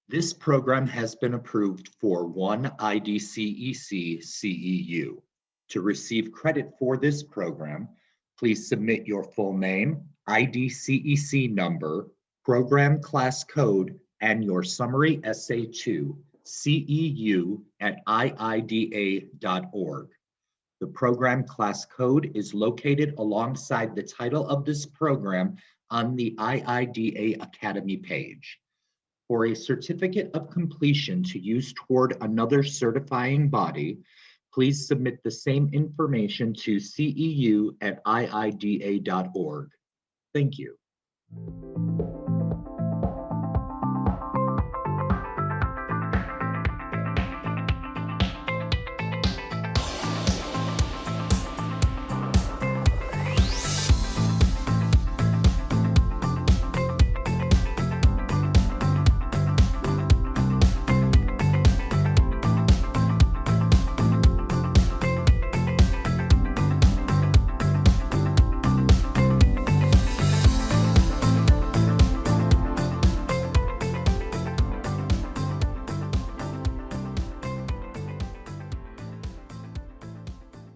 This program has been approved for one IDCEC CEU. To receive credit for this program, please submit your full name, IDCEC number, program class code, and your summary essay to ceu@iida.org. The program class code is located alongside the title of this program on the IIDA Academy page. For a certificate of completion to use toward another certifying body, please submit the same information to ceu@iida.org. Thank you.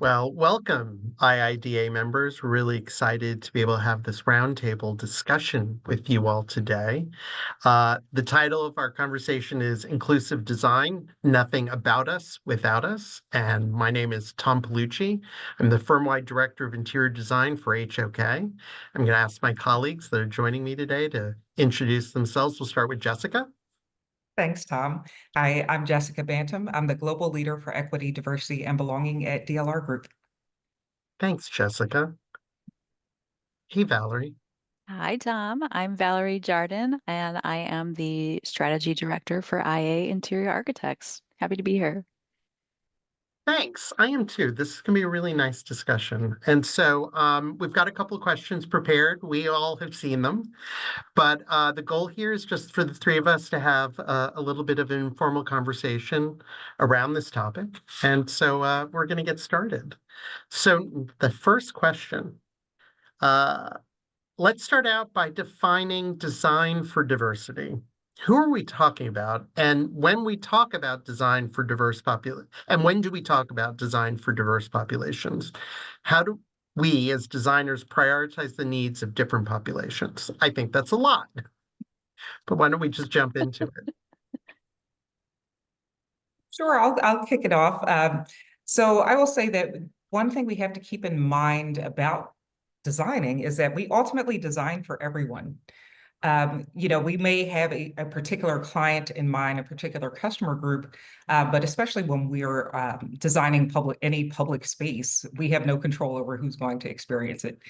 Well, welcome, IIDA members. We're really excited to be able to have this roundtable discussion with you all today. The title of our conversation is Inclusive Design, Nothing About Us Without Us. And my name is Tom Polucci. I'm the firm-wide Director of Interior Design for HOK. I'm going to ask my colleagues that are joining me today to introduce themselves. We'll start with Jessica. Thanks, Tom. Hi, I'm Jessica Bantom. I'm the Global Leader for Equity, Diversity, and Belonging at DLR Group. Thanks, Jessica. Hey, Valerie. Hi, Tom. I'm Valerie Jardon, and I am the Strategy Director for IA Interior Architects. Happy to be here. Thanks. I am too. This is going to be a really nice discussion. And so we've got a couple of questions prepared. We all have seen them. But the goal here is just for the three of us to have a little bit of an informal conversation around this topic. And so we're going to get started. So the first question, let's start out by defining design for diversity. Who are we talking about? And when we talk about design for diverse populations, and when do we talk about design for diverse populations? How do we as designers prioritize the needs of different populations? I think that's a lot, but why don't we just jump into it? Sure, I'll kick it off. So I will say that one thing we have to keep in mind about designing is that we ultimately design for everyone. We may have a particular client in mind, a particular customer group, but especially when we're designing any public space, we have no control over who's going to experience it.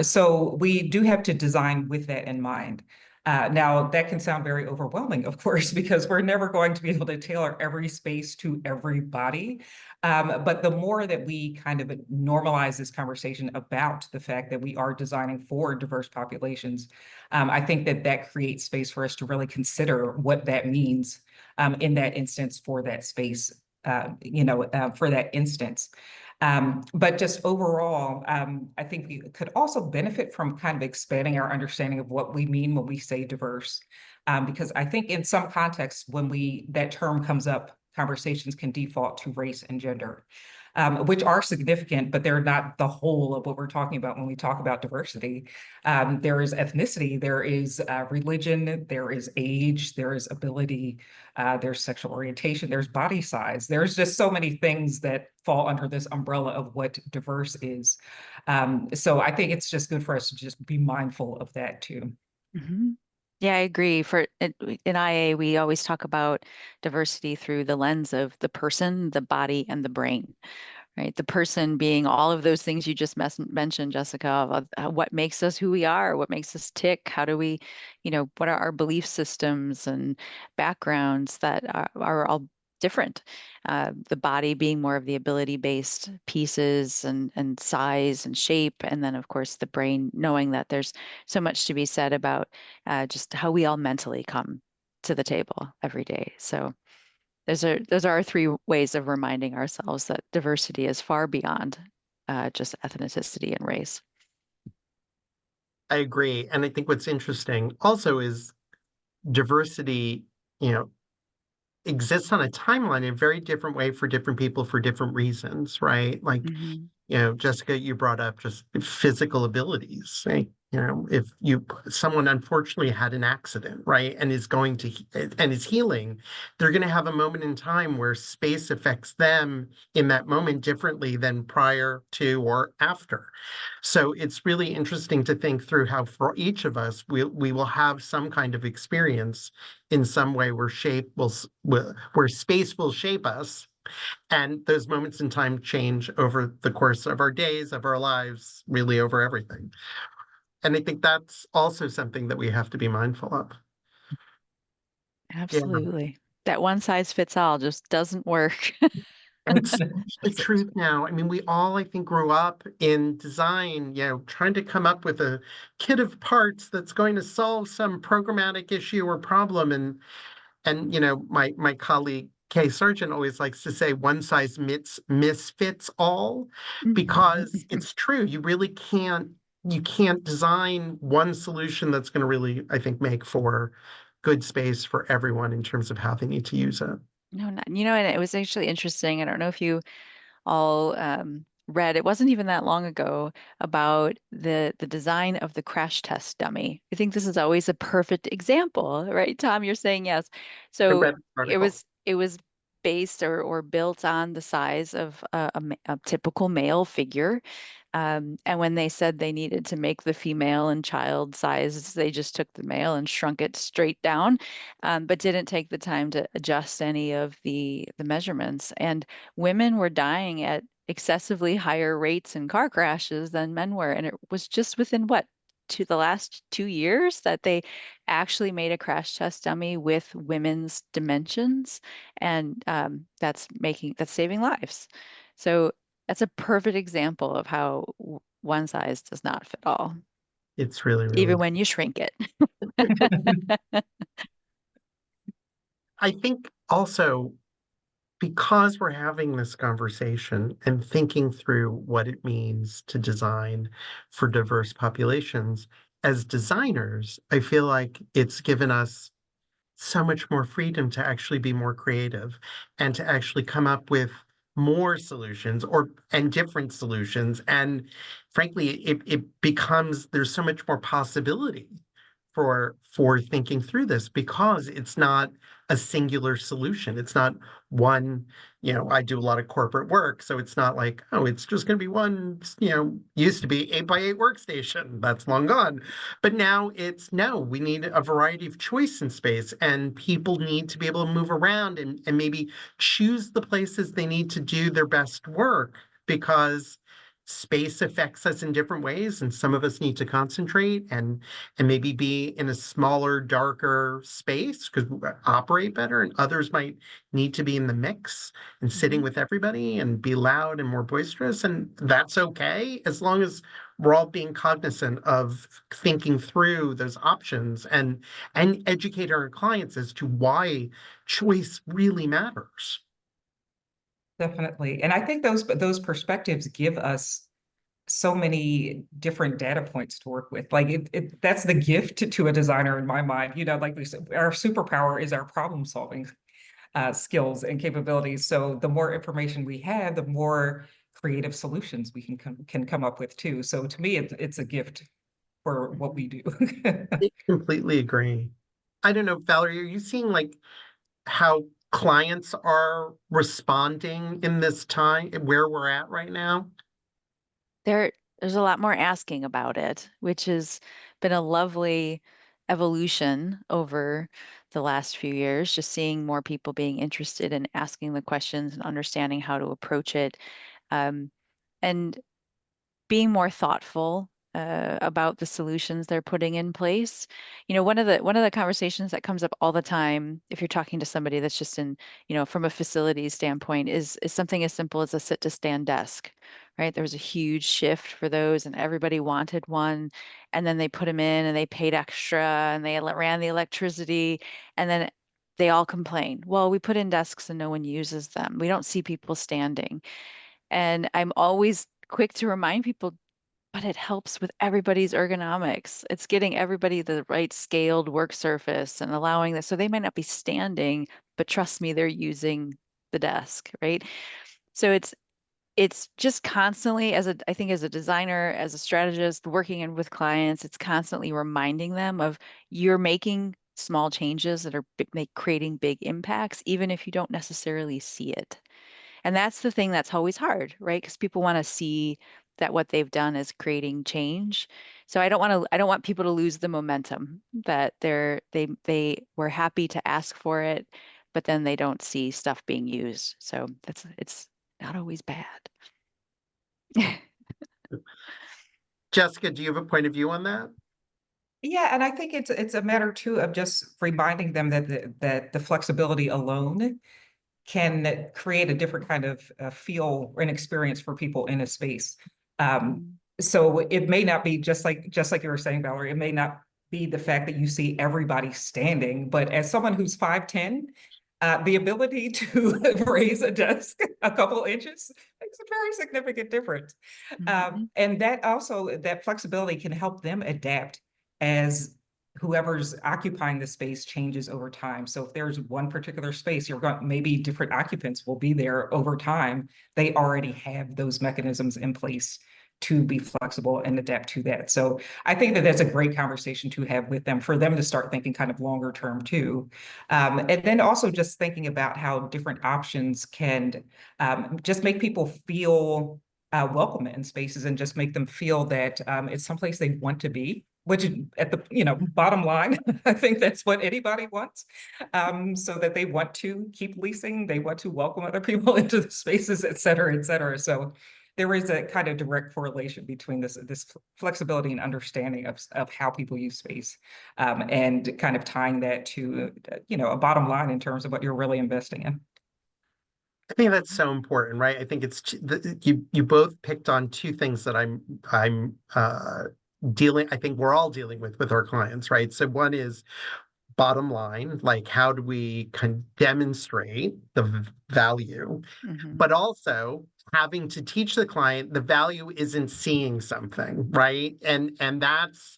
So we do have to design with that in mind. Now, that can sound very overwhelming, of course, because we're never going to be able to tailor every space to everybody. But the more that we kind of normalize this conversation about the fact that we are designing for diverse populations, I think that creates space for us to really consider what that means in that instance for that space, for that instance. But just overall, I think we could also benefit from kind of expanding our understanding of what we mean when we say diverse. Because I think in some contexts, when that term comes up, conversations can default to race and gender, which are significant, but they're not the whole of what we're talking about when we talk about diversity. There is ethnicity, there is religion, there is age, there is ability, there's sexual orientation, there's body size. There's just so many things that fall under this umbrella of what diverse is. So I think it's just good for us to just be mindful of that too. Mm-hmm. Yeah, I agree. In IA, we always talk about diversity through the lens of the person, the body, and the brain, right? The person being all of those things you just mentioned, Jessica, of what makes us who we are, what makes us tick, how do we, what are our belief systems and backgrounds that are all different. The body being more of the ability-based pieces and size and shape. And then, of course, the brain, knowing that there's so much to be said about just how we all mentally come to the table every day. So those are our three ways of reminding ourselves that diversity is far beyond just ethnicity and race. I agree. And I think what's interesting also is diversity you know, exists on a timeline in a very different way for different people for different reasons, right? Like, Mm-hmm. Jessica, you brought up just physical abilities, right? If someone unfortunately had an accident, right, and is healing, they're going to have a moment in time where space affects them in that moment differently than prior to or after. So it's really interesting to think through how for each of us, we will have some kind of experience in some way where where space will shape us, and those moments in time change over the course of our days, of our lives, really over everything. And I think that's also something that we have to be mindful of. Yeah. Absolutely. That one size fits all just doesn't work. And it's the truth now. I mean, we all, I think, grew up in design, trying to come up with a kit of parts that's going to solve some programmatic issue or problem. And my colleague Kay Sargent always likes to say one size misfits all, because it's true. You can't design one solution that's going to really, I think, make for good space for everyone in terms of how they need to use it. No, not, and it was actually interesting. I don't know if you all read, it wasn't even that long ago, about the design of the crash test dummy. I think this is always a perfect example, right? Tom, you're saying yes. I So read the it article. was based or built on the size of a typical male figure. And when they said they needed to make the female and child sizes, they just took the male and shrunk it straight down, but didn't take the time to adjust any of the measurements. And women were dying at excessively higher rates in car crashes than men were. And it was just within to the last 2 years that they actually made a crash test dummy with women's dimensions. And that's saving lives. So that's a perfect example of how one size does not fit all, It's really, really. even when you shrink it. I think also, because we're having this conversation and thinking through what it means to design for diverse populations, as designers, I feel like it's given us so much more freedom to actually be more creative and to actually come up with more solutions and different solutions. And frankly, it becomes, there's so much more possibility for thinking through this, because it's not a singular solution. It's not one, I do a lot of corporate work, so it's not like, oh, it's just going to be one, used to be 8x8 workstation. That's long gone. But now it's, no, we need a variety of choice in space, and people need to be able to move around and maybe choose the places they need to do their best work, because space affects us in different ways, and some of us need to concentrate and maybe be in a smaller, darker space because we operate better, and others might need to be in the mix and sitting with everybody and be loud and more boisterous. And that's okay, as long as we're all being cognizant of thinking through those options and educate our clients as to why choice really matters. Definitely. And I think those perspectives give us so many different data points to work with. Like that's the gift to a designer in my mind. Like we said, our superpower is our problem solving skills and capabilities. So the more information we have, the more creative solutions we can come up with too. So to me, it's a gift for what we do. I completely agree. I don't know, Valerie, are you seeing like how clients are responding in this time where we're at right now? There's a lot more asking about it, which has been a lovely evolution over the last few years, just seeing more people being interested in asking the questions and understanding how to approach it. Um, and being more thoughtful about the solutions they're putting in place. One of the conversations that comes up all the time, if you're talking to somebody that's just in, from a facilities standpoint, is something as simple as a sit to stand desk, right? There was a huge shift for those, and everybody wanted one, and then they put them in, and they paid extra, and they ran the electricity, and then they all complain. Well, we put in desks and no one uses them. We don't see people standing. And I'm always quick to remind people, but it helps with everybody's ergonomics. It's getting everybody the right scaled work surface and allowing that. So they might not be standing, but trust me, they're using the desk, right? So it's just constantly I think as a designer, as a strategist, working in with clients, it's constantly reminding them of you're making small changes that are creating big impacts, even if you don't necessarily see it. And that's the thing that's always hard, right? Because people want to see that what they've done is creating change. So I don't want people to lose the momentum that they were happy to ask for it, but then they don't see stuff being used. So it's not always bad. Jessica, do you have a point of view on that? Yeah, and I think it's a matter too of just reminding them that the flexibility alone can create a different kind of feel and experience for people in a space. Mm. So it may not be just like you were saying, Valerie, it may not be the fact that you see everybody standing, but as someone who's 5'10", the ability to raise a desk a couple inches makes a very significant difference. Mhm. And that flexibility can help them adapt as whoever's occupying the space changes over time. So if there's one particular space, maybe different occupants will be there over time. They already have those mechanisms in place to be flexible and adapt to that. So I think that that's a great conversation to have with them, for them to start thinking kind of longer term too. And then also just thinking about how different options can just make people feel welcome in spaces, and just make them feel that it's someplace they want to be, which at the bottom line, I think that's what anybody wants. So that they want to keep leasing, they want to welcome other people into the spaces, et cetera, et cetera. So there is a kind of direct correlation between this flexibility and understanding of how people use space, and kind of tying that to a bottom line in terms of what you're really investing in. I think that's so important, right? I think you both picked on two things that I'm dealing. I think we're all dealing with our clients, right? So one is bottom line, like how do we demonstrate the value, Mhm. but also having to teach the client the value isn't seeing something, right? And that's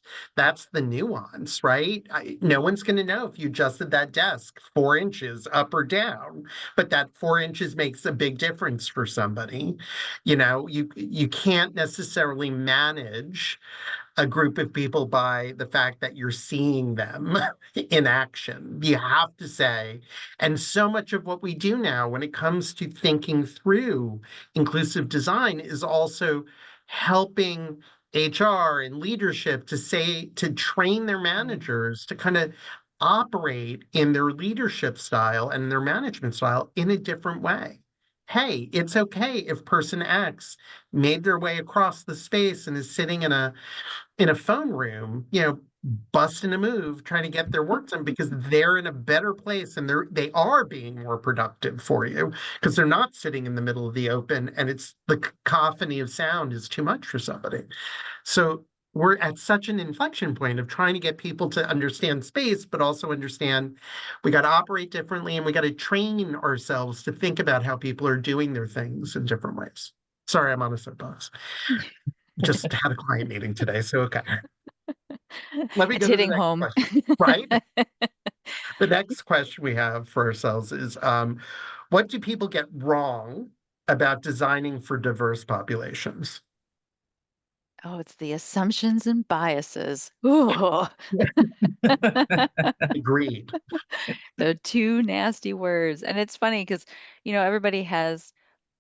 the nuance, right? No one's going to know if you adjusted that desk 4 inches up or down, but that 4 inches makes a big difference for somebody. You can't necessarily manage a group of people by the fact that you're seeing them in action. You have to say, and so much of what we do now when it comes to thinking through inclusive design is also helping HR and leadership to train their managers to kind of operate in their leadership style and their management style in a different way. Hey, it's okay if person X made their way across the space and is sitting in a phone room, busting a move, trying to get their work done because they're in a better place and they are being more productive for you because they're not sitting in the middle of the open and it's the cacophony of sound is too much for somebody. So we're at such an inflection point of trying to get people to understand space, but also understand we got to operate differently and we got to train ourselves to think about how people are doing their things in different ways. Sorry, I'm on a soapbox. Just had a client meeting today, so okay. Let me It's go to the hitting next home. question. Right? The next question we have for ourselves is what do people get wrong about designing for diverse populations? Oh, it's the assumptions and biases. Ooh, Agreed. the two nasty words. And it's funny because, everybody has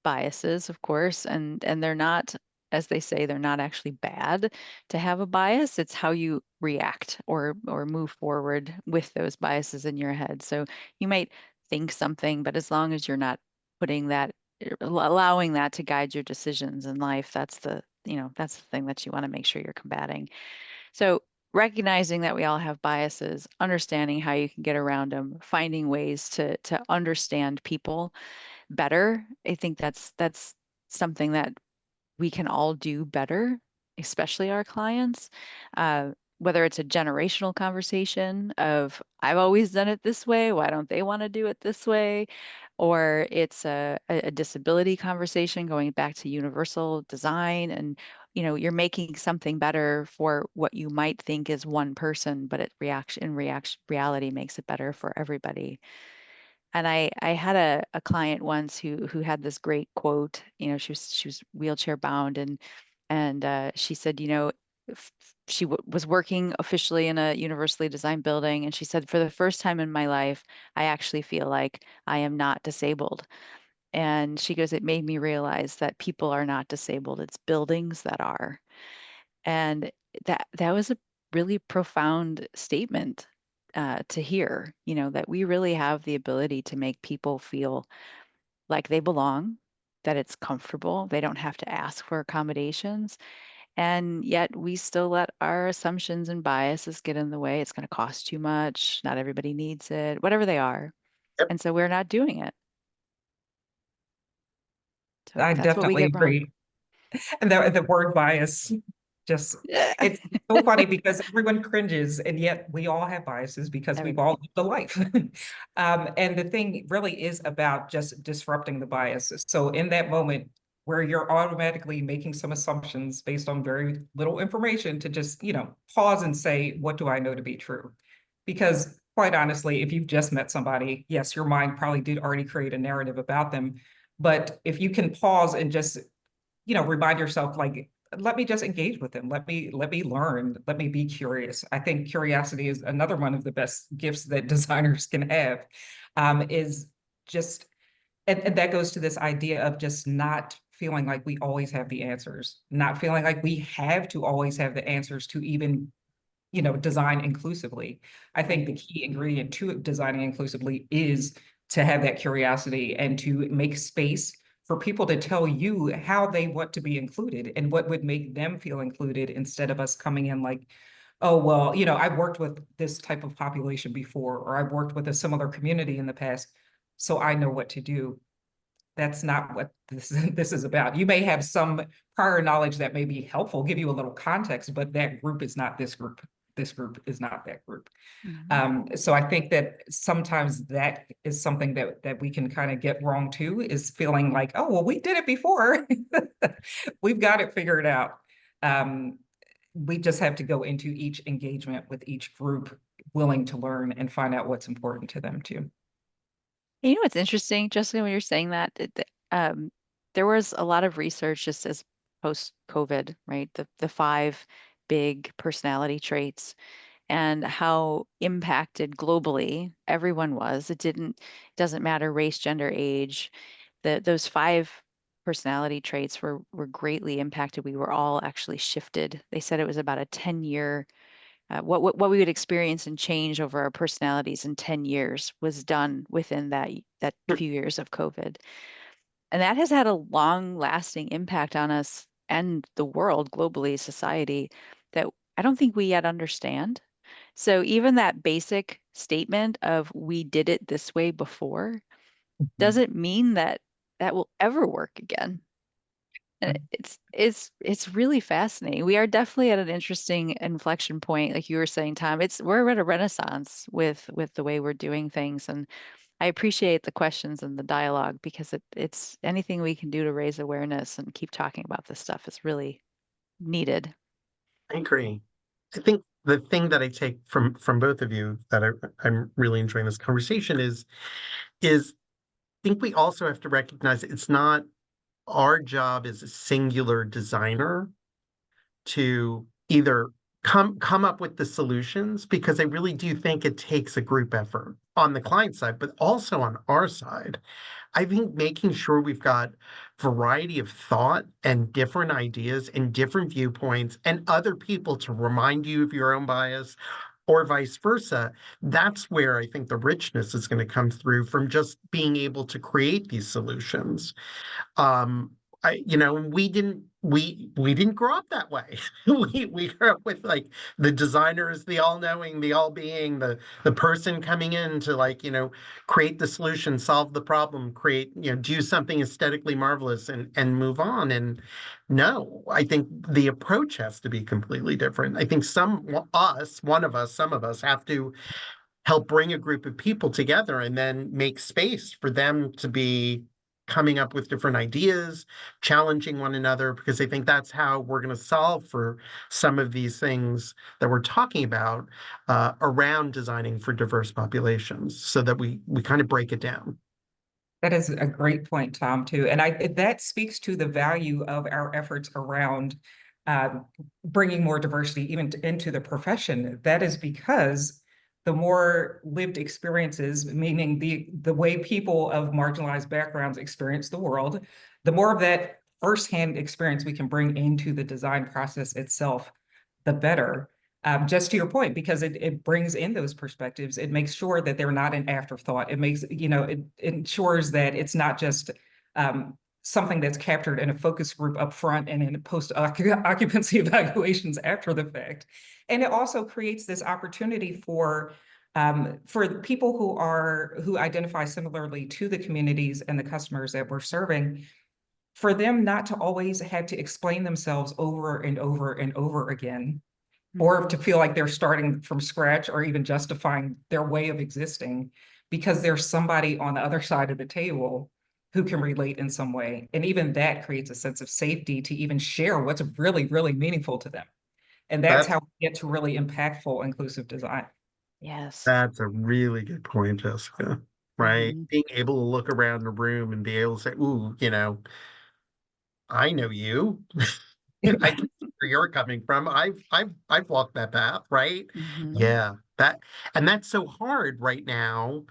biases, of course, and they're not, as they say, they're not actually bad to have a bias. It's how you react or move forward with those biases in your head. So you might think something, but as long as you're not putting that, allowing that to guide your decisions in life, that's the thing that you want to make sure you're combating. So recognizing that we all have biases, understanding how you can get around them, finding ways to understand people better. I think that's something that we can all do better, especially our clients. Whether it's a generational conversation of I've always done it this way, why don't they want to do it this way? Or it's a disability conversation going back to universal design and you're making something better for what you might think is one person, but reality makes it better for everybody. And I had a client once who had this great quote. She was wheelchair bound, and she said, she was working officially in a universally designed building, and she said, for the first time in my life, I actually feel like I am not disabled. And she goes, it made me realize that people are not disabled; it's buildings that are. And that was a really profound statement to hear, that we really have the ability to make people feel like they belong, that it's comfortable, they don't have to ask for accommodations. And yet we still let our assumptions and biases get in the way. It's going to cost too much. Not everybody needs it, whatever they are. Yep. And so we're not doing it. So I that's what we definitely get wrong. agree. And the word bias, just, Yeah. it's so funny because everyone cringes, and yet we all have biases because we've all lived a life. And the thing really is about just disrupting the biases. So in that moment where you're automatically making some assumptions based on very little information, to just, pause and say, what do I know to be true? Because quite honestly, if you've just met somebody, yes, your mind probably did already create a narrative about them. But if you can pause and just, remind yourself, like, let me just engage with them. Let me learn. Let me be curious. I think curiosity is another one of the best gifts that designers can have. Is just, and that goes to this idea of just not feeling like we always have the answers, not feeling like we have to always have the answers to even, design inclusively. I think the key ingredient to designing inclusively is to have that curiosity and to make space for people to tell you how they want to be included and what would make them feel included, instead of us coming in like, oh, well, I've worked with this type of population before, or I've worked with a similar community in the past, so I know what to do. That's not what this is about. You may have some prior knowledge that may be helpful, give you a little context, but that group is not this group. This group is not that group. So I think that sometimes that is something that we can kind of get wrong too, is feeling like, oh, well, we did it before. We've got it figured out. We just have to go into each engagement with each group willing to learn and find out what's important to them too. What's interesting, Jessica, when you're saying that, there was a lot of research just as post-COVID, right? The five big personality traits and how impacted globally everyone was. It doesn't matter race, gender, age. Those five personality traits were greatly impacted. We were all actually shifted. They said it was about a 10-year, what we would experience and change over our personalities in 10 years was done within that few years of COVID. And that has had a long lasting impact on us and the world globally, society, that I don't think we yet understand. So even that basic statement of we did it this way before doesn't mean that that will ever work again. And it's really fascinating. We are definitely at an interesting inflection point, like you were saying, Tom. We're at a renaissance with the way we're doing things, and I appreciate the questions and the dialogue because it's anything we can do to raise awareness and keep talking about this stuff is really needed. I agree. I think the thing that I take from both of you that I'm really enjoying this conversation is I think we also have to recognize it's not our job as a singular designer to either come up with the solutions, because I really do think it takes a group effort on the client side, but also on our side. I think making sure we've got variety of thought and different ideas and different viewpoints and other people to remind you of your own bias or vice versa, that's where I think the richness is going to come through from just being able to create these solutions. We didn't grow up that way. we grew up with like the designers, the all-knowing, the all-being, the person coming in to create the solution, solve the problem, create, do something aesthetically marvelous and move on. And no, I think the approach has to be completely different. I think some of us have to help bring a group of people together and then make space for them to be coming up with different ideas, challenging one another, because I think that's how we're going to solve for some of these things that we're talking about around designing for diverse populations, so that we kind of break it down. That is a great point, Tom, too. And that speaks to the value of our efforts around bringing more diversity even into the profession. That is because the more lived experiences, meaning the way people of marginalized backgrounds experience the world, the more of that firsthand experience we can bring into the design process itself, the better. Just to your point, because it brings in those perspectives, it makes sure that they're not an afterthought. It makes, it ensures that it's not just something that's captured in a focus group up front and in post-occupancy evaluations after the fact. And it also creates this opportunity for people who identify similarly to the communities and the customers that we're serving, for them not to always have to explain themselves over and over and over again, or to feel like they're starting from scratch or even justifying their way of existing, because there's somebody on the other side of the table who can relate in some way. And even that creates a sense of safety to even share what's really, really meaningful to them. And that's how we get to really impactful inclusive design. Yes. That's a really good point, Jessica. Right? Being able to look around the room and be able to say, ooh, I know you. I can see where you're coming from. I've walked that path, right? Yeah. That's so hard right now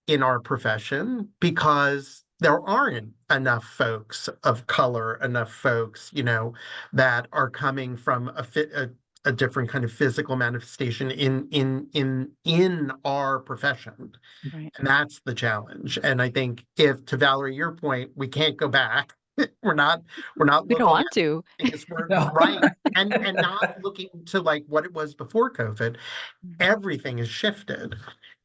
in our profession, because there aren't enough folks of color, enough folks, that are coming from a different kind of physical manifestation in our profession. Right. And that's the challenge. And I think, if, to Valerie, your point, we can't go back. We're not We don't looking want at to. things, we're No. right. And not looking to like what it was before COVID. Everything has shifted.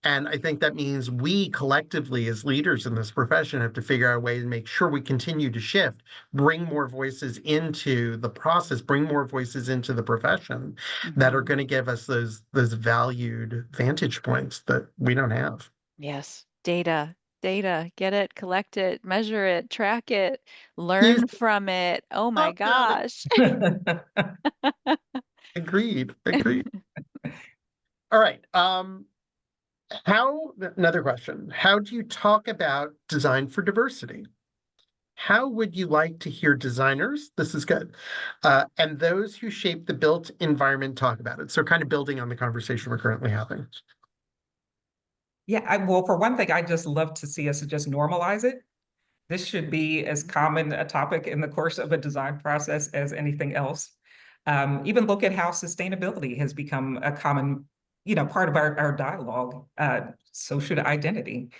And I think that means we collectively, as leaders in this profession, have to figure out a way to make sure we continue to shift, bring more voices into the process, bring more voices into the profession that are going to give us those valued vantage points that we don't have. Yes. Data, get it, collect it, measure it, track it, learn from it. Oh my gosh. Agreed. All right. Another question. How do you talk about design for diversity? How would you like to hear designers, this is good, and those who shape the built environment talk about it? So kind of building on the conversation we're currently having. Yeah, well, for one thing, I just love to see us just normalize it. This should be as common a topic in the course of a design process as anything else. Even look at how sustainability has become a common, part of our dialogue. So should identity.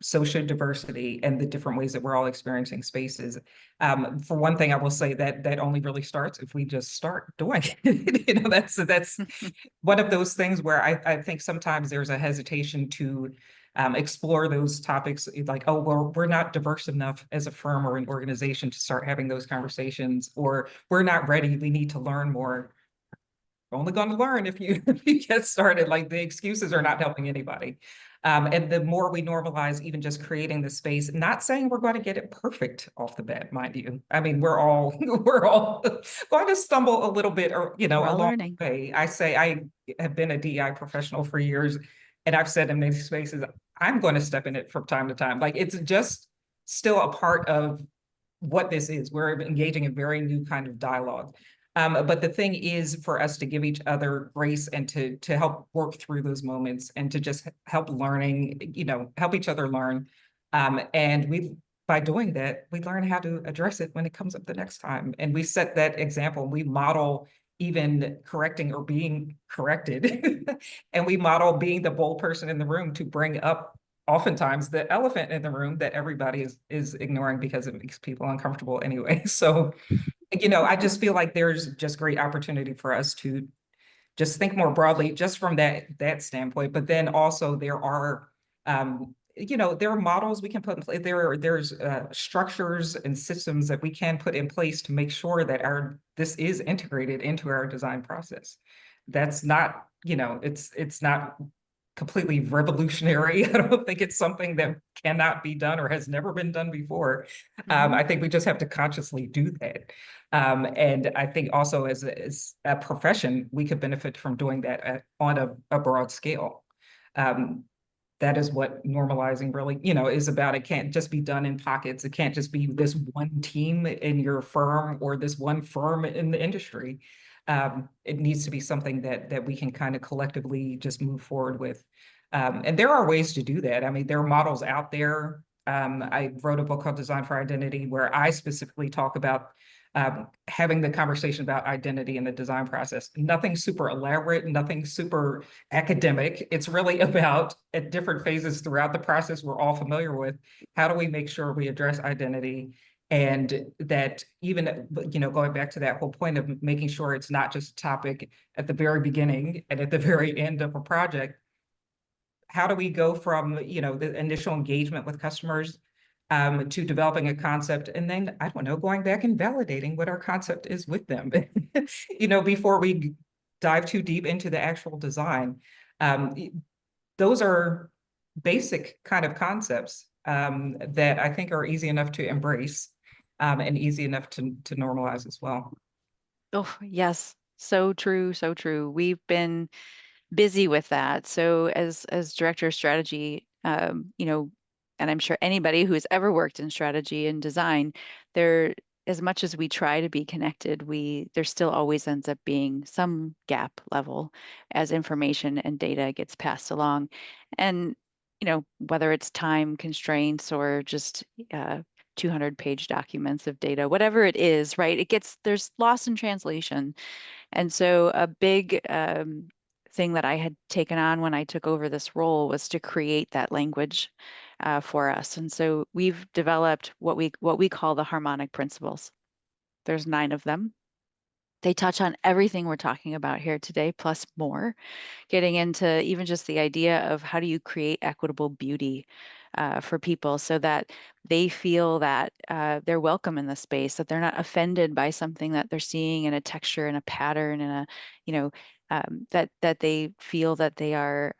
So should diversity and the different ways that we're all experiencing spaces. For one thing, I will say that only really starts if we just start doing it. That's one of those things where I think sometimes there's a hesitation to explore those topics, like, oh, well, we're not diverse enough as a firm or an organization to start having those conversations, or we're not ready, we need to learn more. We're only going to learn if you get started. Like, the excuses are not helping anybody. And the more we normalize even just creating the space, not saying we're going to get it perfect off the bat, mind you. I mean, we're all going to stumble a little bit, or along the way. I say I have been a DEI professional for years, and I've said in many spaces, I'm going to step in it from time to time. Like, it's just still a part of what this is. We're engaging in very new kind of dialogue. But the thing is for us to give each other grace and to help work through those moments, and to just help learning, help each other learn. And by doing that, we learn how to address it when it comes up the next time. And we set that example. We model even correcting or being corrected. And we model being the bold person in the room to bring up oftentimes the elephant in the room that everybody is ignoring because it makes people uncomfortable anyway. So, I just feel like there's just great opportunity for us to just think more broadly, just from that standpoint. But then also there are, there are models we can put in place. There's structures and systems that we can put in place to make sure that this is integrated into our design process. That's not, it's not completely revolutionary. I don't think it's something that cannot be done or has never been done before. I think we just have to consciously do that. And I think also as a profession, we could benefit from doing that on a broad scale. That is what normalizing really, is about. It can't just be done in pockets. It can't just be this one team in your firm or this one firm in the industry. It needs to be something that we can kind of collectively just move forward with. And there are ways to do that. I mean, there are models out there. I wrote a book called Design for Identity, where I specifically talk about having the conversation about identity in the design process. Nothing super elaborate, nothing super academic. It's really about, at different phases throughout the process we're all familiar with, how do we make sure we address identity, and that even, going back to that whole point of making sure it's not just a topic at the very beginning and at the very end of a project. How do we go from, the initial engagement with customers to developing a concept, and then, I don't know, going back and validating what our concept is with them, before we dive too deep into the actual design. Those are basic kind of concepts that I think are easy enough to embrace and easy enough to normalize as well. Oh, yes. So true, so true. We've been busy with that. So as director of strategy, and I'm sure anybody who's ever worked in strategy and design, there, as much as we try to be connected, there still always ends up being some gap level as information and data gets passed along. And, whether it's time constraints or just 200-page documents of data, whatever it is, right? There's loss in translation. And so a big thing that I had taken on when I took over this role was to create that language for us. And so we've developed what we call the harmonic principles. There's 9 of them. They touch on everything we're talking about here today, plus more, getting into even just the idea of how do you create equitable beauty for people so that they feel that they're welcome in the space, that they're not offended by something that they're seeing in a texture and a pattern and that they feel that they are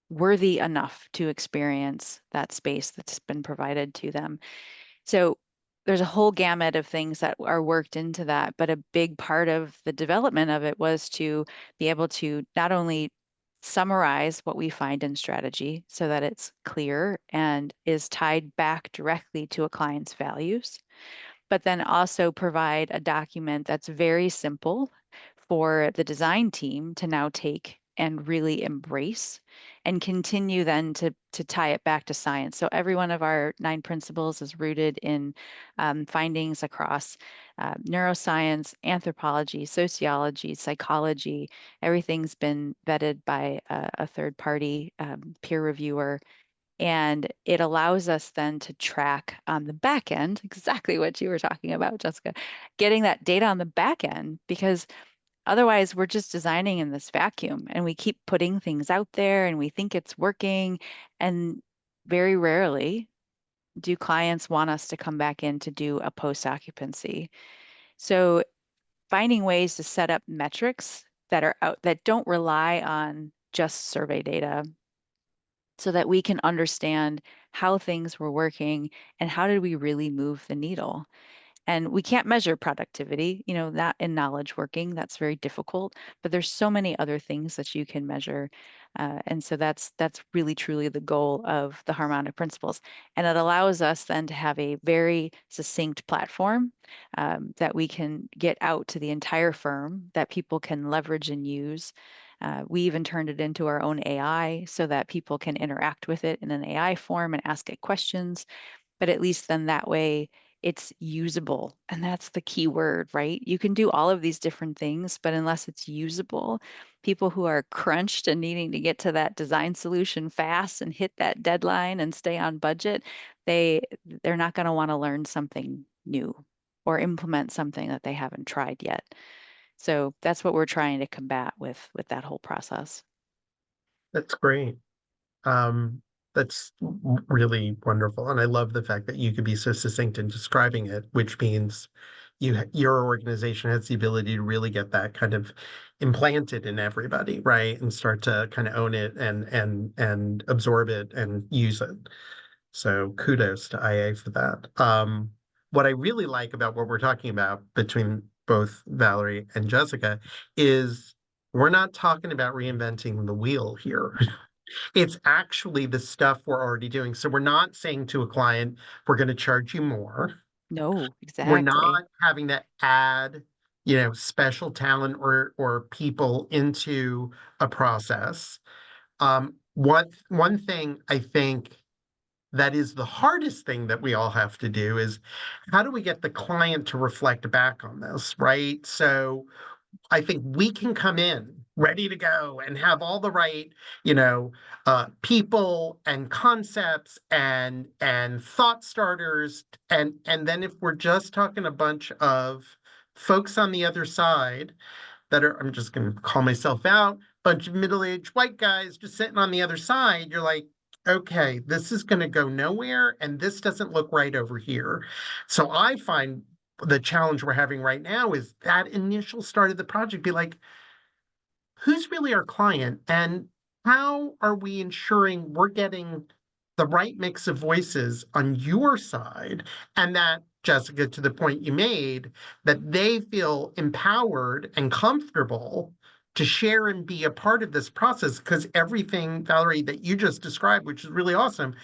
worthy enough to experience that space that's been provided to them. So there's a whole gamut of things that are worked into that, but a big part of the development of it was to be able to not only summarize what we find in strategy so that it's clear and is tied back directly to a client's values, but then also provide a document that's very simple for the design team to now take and really embrace and continue then to tie it back to science. So every one of our 9 principles is rooted in findings across neuroscience, anthropology, sociology, psychology. Everything's been vetted by a third party peer reviewer. And it allows us then to track on the back end exactly what you were talking about, Jessica, getting that data on the back end, because otherwise we're just designing in this vacuum and we keep putting things out there and we think it's working. And very rarely do clients want us to come back in to do a post-occupancy. So finding ways to set up metrics that are out that don't rely on just survey data, so that we can understand how things were working and how did we really move the needle. And we can't measure productivity, that in knowledge working, that's very difficult, but there's so many other things that you can measure. And so that's really truly the goal of the harmonic principles. And it allows us then to have a very succinct platform that we can get out to the entire firm that people can leverage and use. We even turned it into our own AI so that people can interact with it in an AI form and ask it questions. But at least then that way it's usable. And that's the key word, right? You can do all of these different things, but unless it's usable, people who are crunched and needing to get to that design solution fast and hit that deadline and stay on budget, they're not going to want to learn something new or implement something that they haven't tried yet. So that's what we're trying to combat with that whole process. That's great. That's really wonderful. And I love the fact that you could be so succinct in describing it, which means your organization has the ability to really get that kind of implanted in everybody, right? And start to kind of own it and absorb it and use it. So kudos to IA for that. What I really like about what we're talking about between both Valerie and Jessica is we're not talking about reinventing the wheel here. It's actually the stuff we're already doing. So we're not saying to a client, we're going to charge you more. No, We're exactly. not having to add, special talent or people into a process. One thing I think that is the hardest thing that we all have to do is how do we get the client to reflect back on this, right? So I think we can come in ready to go and have all the right, people and concepts and thought starters. And then if we're just talking a bunch of folks on the other side that are, I'm just going to call myself out, bunch of middle-aged white guys just sitting on the other side, you're like, okay, this is going to go nowhere, and this doesn't look right over here. So I find the challenge we're having right now is that initial start of the project, be like, who's really our client, and how are we ensuring we're getting the right mix of voices on your side, and that, Jessica, to the point you made, that they feel empowered and comfortable to share and be a part of this process, because everything, Valerie, that you just described, which is really awesome,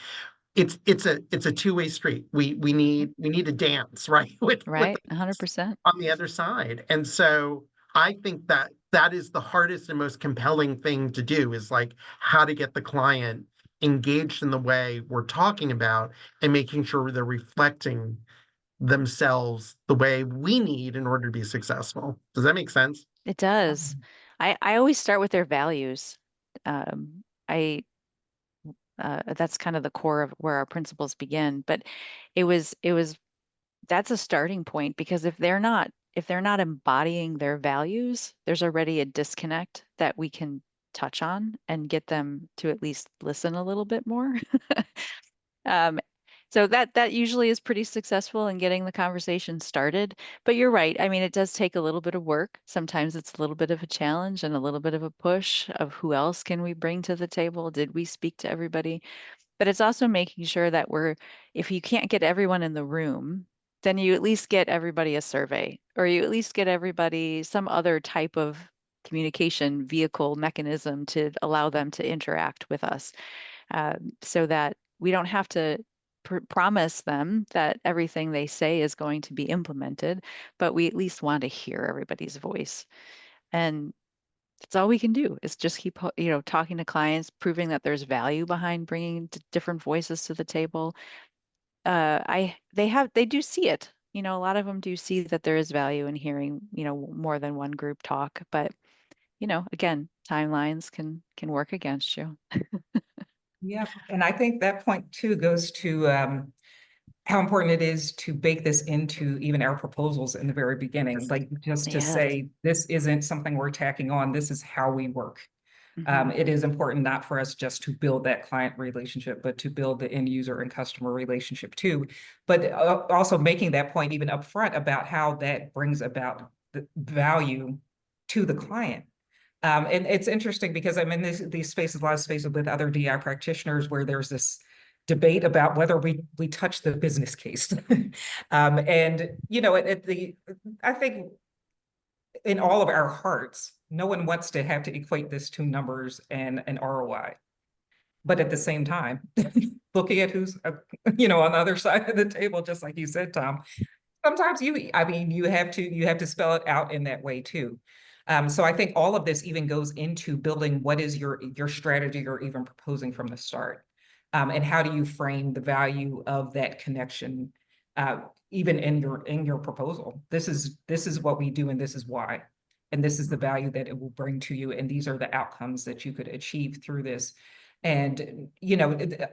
it's a two-way street. We need a dance, right? with Right, the 100%. on the other side. And so I think that is the hardest and most compelling thing to do, is like how to get the client engaged in the way we're talking about and making sure they're reflecting themselves the way we need in order to be successful. Does that make sense? It does. I always start with their values. I That's kind of the core of where our principles begin. But it was that's a starting point, because if they're not embodying their values, there's already a disconnect that we can touch on and get them to at least listen a little bit more. Um, so that usually is pretty successful in getting the conversation started. But you're right. I mean, it does take a little bit of work. Sometimes it's a little bit of a challenge and a little bit of a push of who else can we bring to the table? Did we speak to everybody? But it's also making sure that if you can't get everyone in the room, then you at least get everybody a survey, or you at least get everybody some other type of communication vehicle mechanism to allow them to interact with us, so that we don't have to promise them that everything they say is going to be implemented, but we at least want to hear everybody's voice. And that's all we can do, is just keep, talking to clients, proving that there's value behind bringing different voices to the table. They do see it. A lot of them do see that there is value in hearing, more than one group talk. But, again, timelines can work against you. Yeah, and I think that point too goes to how important it is to bake this into even our proposals in the very beginning, like just to Yes. say, this isn't something we're tacking on, this is how we work. Mhm. It is important not for us just to build that client relationship, but to build the end user and customer relationship too. But also making that point even upfront about how that brings about the value to the client. And it's interesting because I'm in these spaces, a lot of spaces with other DI practitioners where there's this debate about whether we touch the business case. And I think in all of our hearts, no one wants to have to equate this to numbers and an ROI. But at the same time, looking at who's on the other side of the table, just like you said, Tom, sometimes you have to spell it out in that way too. So I think all of this even goes into building what is your strategy you're even proposing from the start. And how do you frame the value of that connection, even in your proposal? This is what we do, and this is why. And this is the value that it will bring to you. And these are the outcomes that you could achieve through this. And,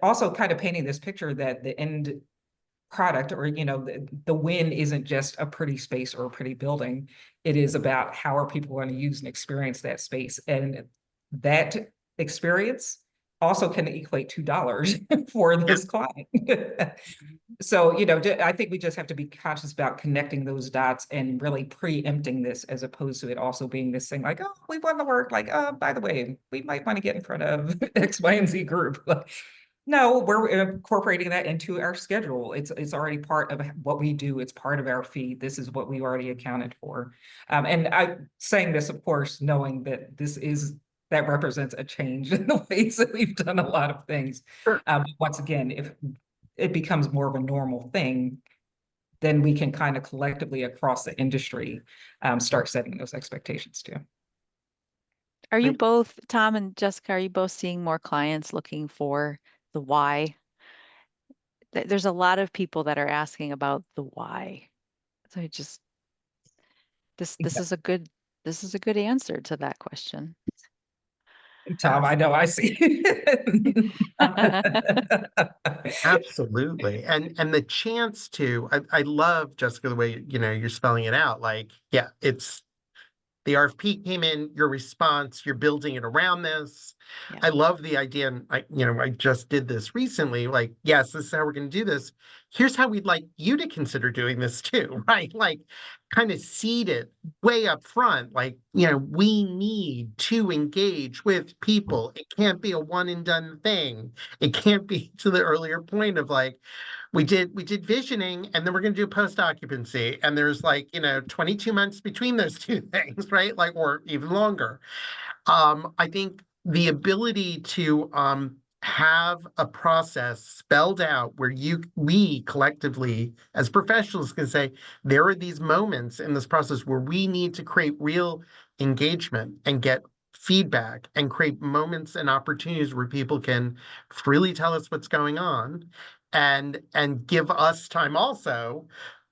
also kind of painting this picture that the end product, or the win isn't just a pretty space or a pretty building. It is about how are people going to use and experience that space, and that experience also can equate $2 for this client. So, I think we just have to be conscious about connecting those dots and really preempting this, as opposed to it also being this thing like, oh, we want to work, like, oh, by the way, we might want to get in front of X, Y, and Z group. Like, no, we're incorporating that into our schedule. It's already part of what we do. It's part of our fee. This is what we already accounted for. And I'm saying this, of course, knowing that that represents a change in the ways that we've done a lot of things. Sure. Once again, if it becomes more of a normal thing, then we can kind of collectively across the industry start setting those expectations too. Are you both, Tom and Jessica, are you both seeing more clients looking for the why? There's a lot of people that are asking about the why. So this is a good answer to that question. Tom, I know I see. Absolutely. And the chance to, I love, Jessica, the way, you're spelling it out. Like, yeah, it's the RFP came in, your response, you're building it around this. Yeah. I love the idea. And I just did this recently. Like, yes, this is how we're going to do this. Here's how we'd like you to consider doing this too, right? Like, kind of seed it way up front. Like, we need to engage with people. It can't be a one and done thing. It can't be, to the earlier point of like, we did visioning, and then we're going to do post occupancy, and there's 22 months between those two things, right? Like, or even longer. I think the ability to have a process spelled out where we collectively as professionals can say, there are these moments in this process where we need to create real engagement and get feedback and create moments and opportunities where people can freely tell us what's going on and give us time also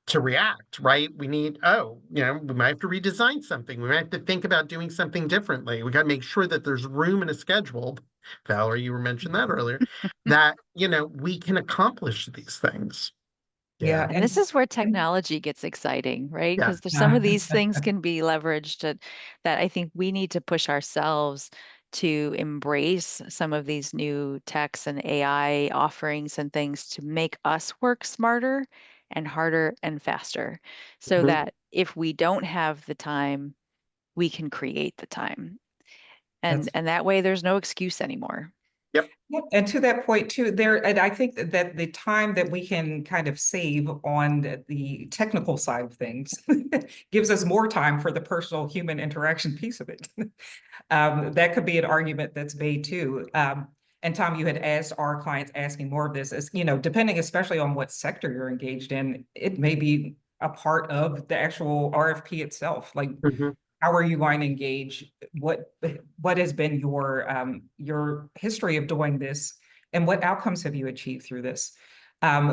to react, right? We need, we might have to redesign something. We might have to think about doing something differently. We got to make sure that there's room in a schedule. Valerie, you were mentioning that earlier, that, we can accomplish these things. Yeah. And this is where technology gets exciting, right? Yeah. Because there's some of these things can be leveraged that I think we need to push ourselves to embrace some of these new techs and AI offerings and things to make us work smarter and harder and faster, so Mhm. that if we don't have the time, we can create the time. And that way there's no excuse anymore. Yep. Yep. And to that point too, and I think that the time that we can kind of save on the technical side of things gives us more time for the personal human interaction piece of it. That could be an argument that's made too. And Tom, you had asked our clients asking more of this, as depending especially on what sector you're engaged in, it may be a part of the actual RFP itself. Like, Mhm. how are you going to engage? What has been your history of doing this, and what outcomes have you achieved through this?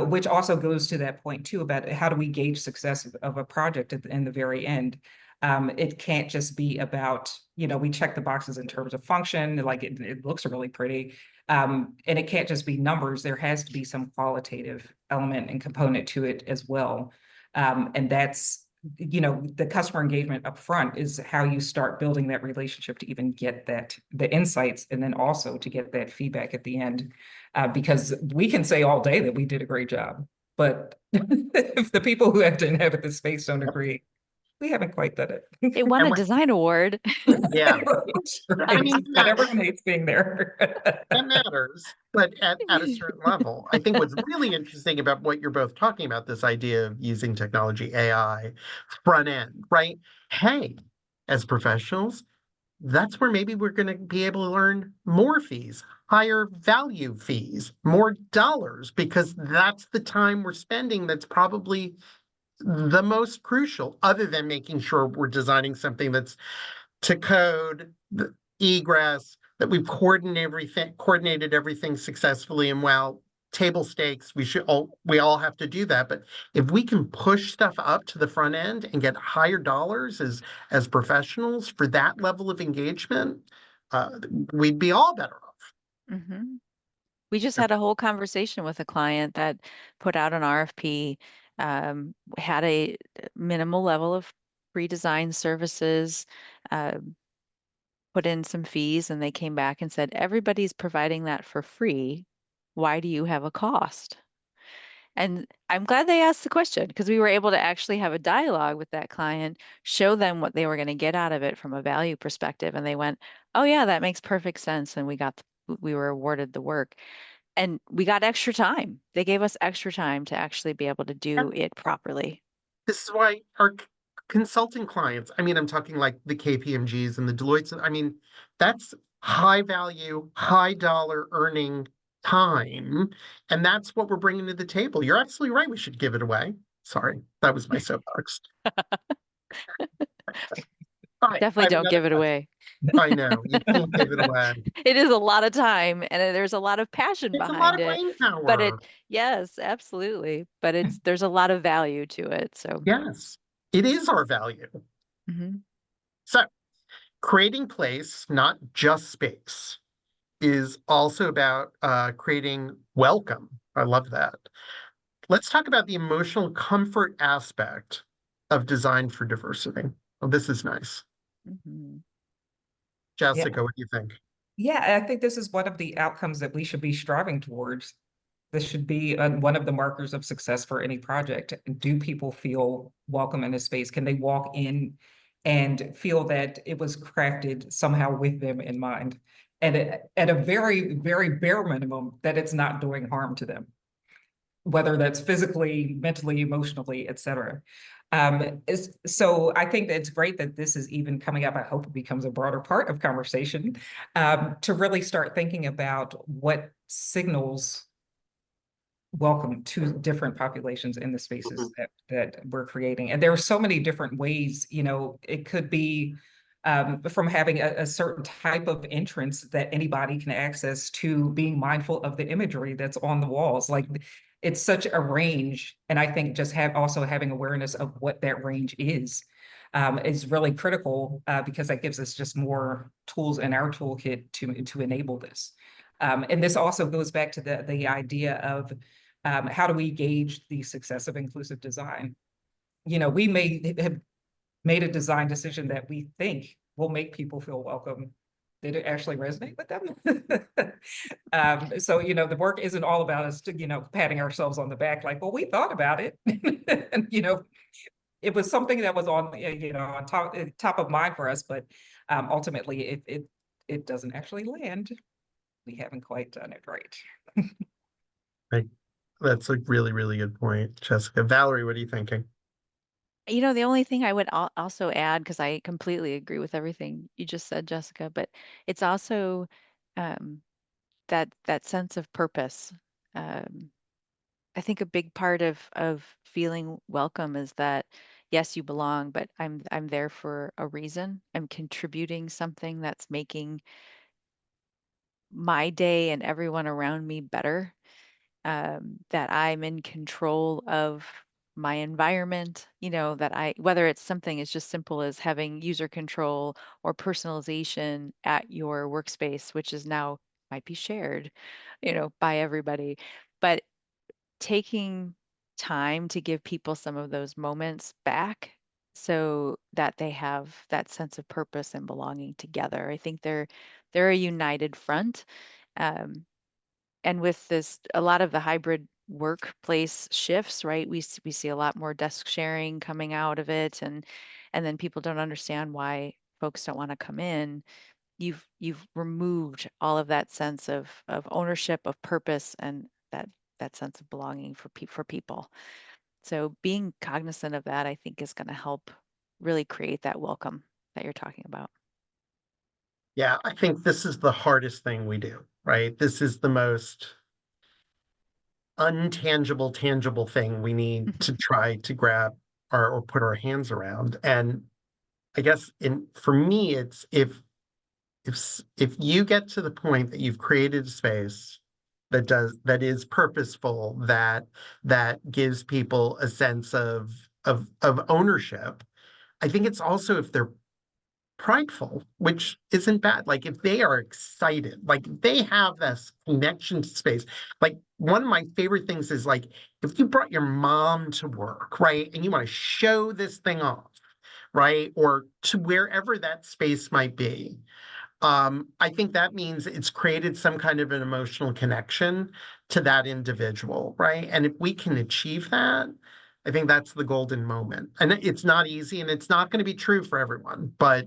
Which also goes to that point too about how do we gauge success of a project in the very end. It can't just be about, we check the boxes in terms of function, like it looks really pretty. And it can't just be numbers. There has to be some qualitative element and component to it as well. And that's, the customer engagement up front is how you start building that relationship to even get the insights, and then also to get that feedback at the end. Because we can say all day that we did a great job, but if the people who have to inhabit the space don't agree, we haven't quite done it. It won a design award. Yeah. Right. I mean, But everyone hates being there. that matters, but at a certain level. I think what's really interesting about what you're both talking about, this idea of using technology, AI, front end, right? Hey, as professionals, that's where maybe we're going to be able to earn more fees, higher value fees, more dollars, because that's the time we're spending that's probably the most crucial, other than making sure we're designing something that's to code, the egress, that we've coordinated everything successfully and well. Table stakes, we all have to do that. But if we can push stuff up to the front end and get higher dollars as professionals for that level of engagement, we'd be all better off. Mm-hmm. We just had a whole conversation with a client that put out an RFP, had a minimal level of pre-design services, put in some fees, and they came back and said, everybody's providing that for free. Why do you have a cost? And I'm glad they asked the question because we were able to actually have a dialogue with that client, show them what they were going to get out of it from a value perspective. And they went, oh yeah, that makes perfect sense. And we were awarded the work and we got extra time. They gave us extra time to actually be able to do it properly. This is why our consulting clients, I mean, I'm talking like the KPMGs and the Deloittes, I mean, that's high value, high dollar earning time. And that's what we're bringing to the table. You're absolutely right. We should give it away. Sorry, that was my soapbox. All right, I Definitely have don't another give it question. away. I know, you can't give it away. It is a lot of time and there's a lot of passion It's a lot behind of it. brain But power. yes, absolutely. But there's a lot of value to it. So, Yes, it is our value. mhm. So creating place, not just space, is also about creating welcome. I love that. Let's talk about the emotional comfort aspect of design for diversity. Oh, this is nice. Mhm. Yeah. Jessica, what do you think? Yeah, I think this is one of the outcomes that we should be striving towards. This should be one of the markers of success for any project. Do people feel welcome in a space? Can they walk in and feel that it was crafted somehow with them in mind? And at a very, very bare minimum, that it's not doing harm to them, whether that's physically, mentally, emotionally, et cetera. So I think that it's great that this is even coming up. I hope it becomes a broader part of conversation, to really start thinking about what signals welcome to different populations in the spaces that we're creating. And there are so many different ways, it could be from having a certain type of entrance that anybody can access to being mindful of the imagery that's on the walls. Like it's such a range. And I think just also having awareness of what that range is really critical because that gives us just more tools in our toolkit to enable this. And this also goes back to the idea of how do we gauge the success of inclusive design? We may have made a design decision that we think will make people feel welcome. Did it actually resonate with them? So, the work isn't all about us patting ourselves on the back like, well, we thought about it. And, it was something that was on top of mind for us, but ultimately it doesn't actually land. We haven't quite done it right. Right. That's a really, really good point, Jessica. Valerie, what are you thinking? The only thing I would also add, because I completely agree with everything you just said, Jessica, but it's also um, that sense of purpose. Um, I think a big part of feeling welcome is that yes, you belong, but I'm there for a reason. I'm contributing something that's making my day and everyone around me better. That I'm in control of my environment, whether it's something as just simple as having user control or personalization at your workspace, which is now might be shared, by everybody. But taking time to give people some of those moments back so that they have that sense of purpose and belonging together. I think they're a united front. Um, and with this, a lot of the hybrid workplace shifts, right? We see a lot more desk sharing coming out of it, and then people don't understand why folks don't want to come in. You've removed all of that sense of ownership, of purpose, and that sense of belonging for people. So being cognizant of that, I think, is going to help really create that welcome that you're talking about. Yeah, I think this is the hardest thing we do, right? This is the most untangible, tangible thing we need to try to grab or put our hands around. And I guess for me, it's if you get to the point that you've created a space that is purposeful, that gives people a sense of ownership, I think it's also if they're prideful, which isn't bad. Like if they are excited, like they have this connection to space. Like one of my favorite things is like if you brought your mom to work, right, and you want to show this thing off, right, or to wherever that space might be, I think that means it's created some kind of an emotional connection to that individual, right? And if we can achieve that, I think that's the golden moment. And it's not easy, and it's not going to be true for everyone, but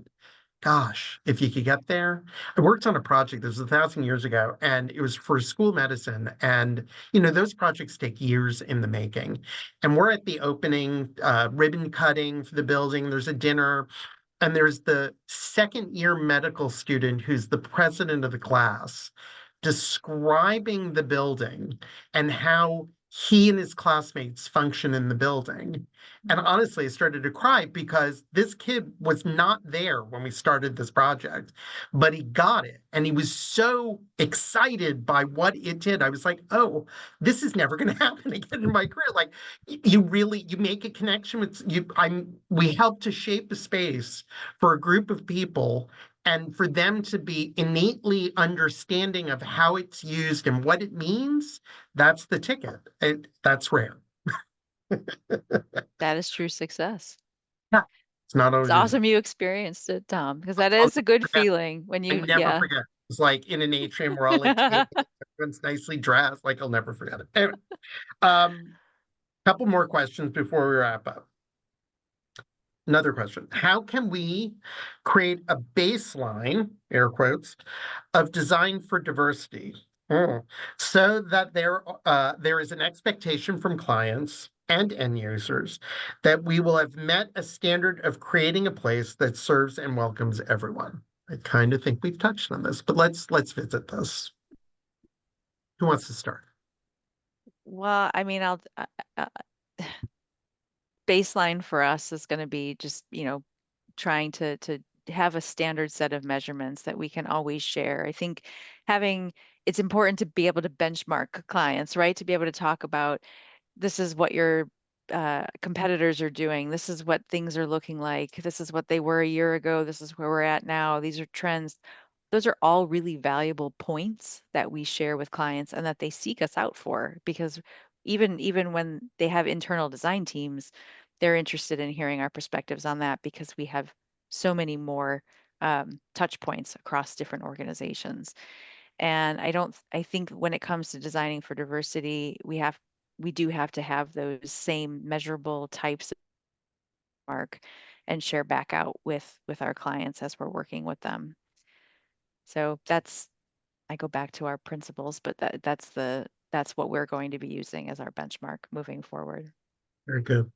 gosh, if you could get there. I worked on a project, this was 1,000 years ago, and it was for school medicine. And, those projects take years in the making. And we're at the opening, ribbon cutting for the building. There's a dinner. And there's the second year medical student who's the president of the class describing the building and how he and his classmates function in the building. And honestly, I started to cry because this kid was not there when we started this project, but he got it. And he was so excited by what it did. I was like, oh, this is never going to happen again in my career. Like, you make a connection with you. We help to shape a space for a group of people, and for them to be innately understanding of how it's used and what it means. That's the ticket. That's rare. That is true success. Yeah. It's not always It's awesome you experienced it, Tom, because that is a good feeling when I you, never forget. It's like in an atrium, we're all like, everyone's nicely dressed. Like, I'll never forget it. Anyway, couple more questions before we wrap up. Another question. How can we create a baseline, air quotes, of design for diversity so that there is an expectation from clients and end users that we will have met a standard of creating a place that serves and welcomes everyone? I kind of think we've touched on this, but let's visit this. Who wants to start? Well, I mean, baseline for us is going to be just, trying to have a standard set of measurements that we can always share. I think it's important to be able to benchmark clients, right? To be able to talk about, this is what your competitors are doing. This is what things are looking like. This is what they were a year ago. This is where we're at now. These are trends. Those are all really valuable points that we share with clients and that they seek us out for, because even when they have internal design teams, they're interested in hearing our perspectives on that, because we have so many more touch points across different organizations. And I think when it comes to designing for diversity, we do have to have those same measurable types of mark and share back out with our clients as we're working with them. So I go back to our principles, but that's what we're going to be using as our benchmark moving forward. Very good.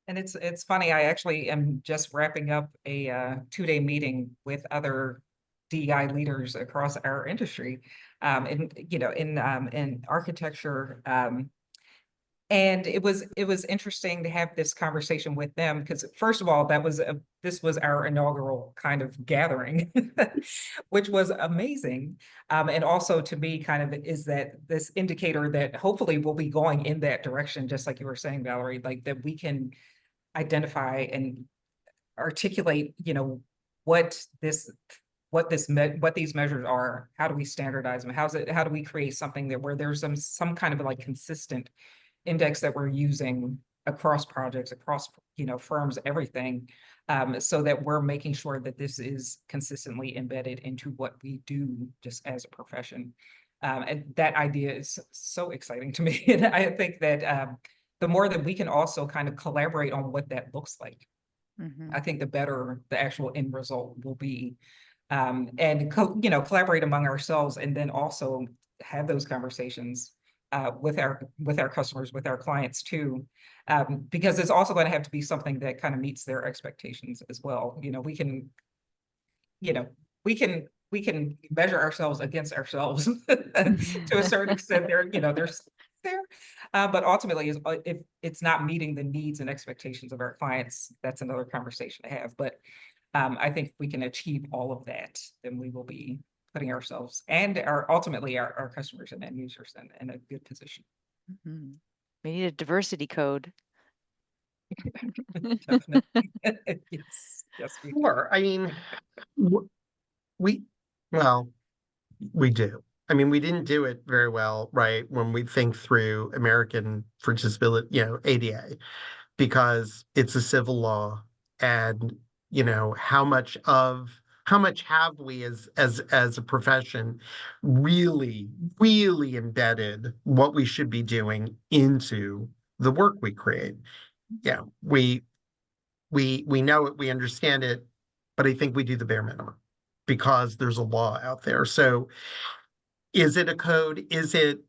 And it's funny, I actually am just wrapping up a 2-day meeting with other DEI leaders across our industry, in architecture. And it was interesting to have this conversation with them, because first of all, this was our inaugural kind of gathering, which was amazing. And also to me kind of is that this indicator that hopefully we'll be going in that direction, just like you were saying, Valerie, like that we can identify and articulate, what these measures are. How do we standardize them? How do we create something where there's some kind of like consistent index that we're using across projects, across, firms, everything, so that we're making sure that this is consistently embedded into what we do just as a profession. And that idea is so exciting to me. And I think that the more that we can also kind of collaborate on what that looks like, I think the better the actual end result will be. And collaborate among ourselves, and then also have those conversations with our customers, with our clients too, because it's also going to have to be something that kind of meets their expectations as well. We can measure ourselves against ourselves to a certain extent. But ultimately, if it's not meeting the needs and expectations of our clients, that's another conversation to have. But I think if we can achieve all of that, then we will be putting ourselves and ultimately our customers and end users in a good position. We need a diversity code. Definitely. Yes, we do. Sure. I mean, we do. I mean, we didn't do it very well, right, when we think through American for Disability, ADA, because it's a civil law, and how much of how much have we as a profession really, really embedded what we should be doing into the work we create? Yeah, we know it, we understand it, but I think we do the bare minimum because there's a law out there. So is it a code? Is it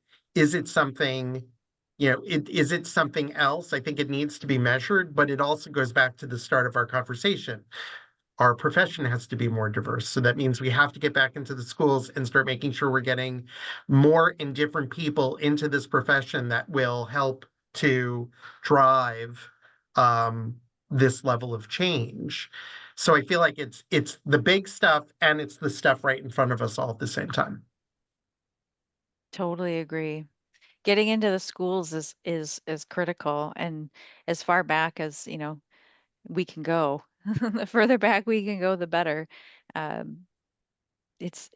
something, is it something else? I think it needs to be measured, but it also goes back to the start of our conversation. Our profession has to be more diverse. So that means we have to get back into the schools and start making sure we're getting more and different people into this profession that will help to drive this level of change. So I feel like it's the big stuff and it's the stuff right in front of us all at the same time. Totally agree. Getting into the schools is critical, and as far back as, we can go. The further back we can go, the better. Um, it's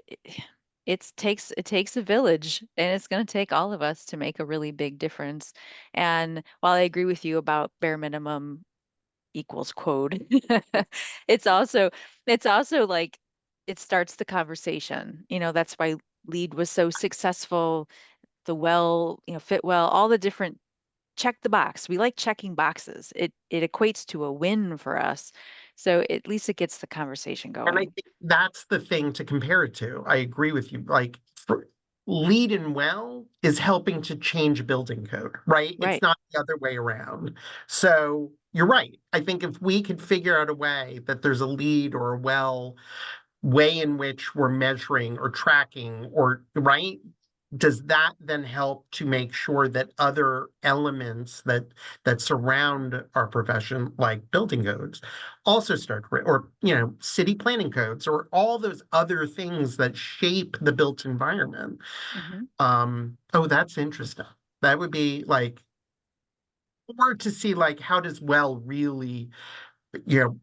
it takes a village, and it's going to take all of us to make a really big difference. And while I agree with you about bare minimum equals code, it's also like it starts the conversation. That's why lead was so successful. The well, fit well, all the different check the box. We like checking boxes. It equates to a win for us. So at least it gets the conversation And I going. think that's the thing to compare it to. I agree with you. Like lead and well is helping to change building code, right? It's Right. not the other way around. So you're right. I think if we could figure out a way that there's a lead or a well way in which we're measuring or tracking or right, does that then help to make sure that other elements that surround our profession, like building codes, also start or city planning codes or all those other things that shape the built environment? Hmm. Oh, that's interesting. That would be like, or to see like how does well really you know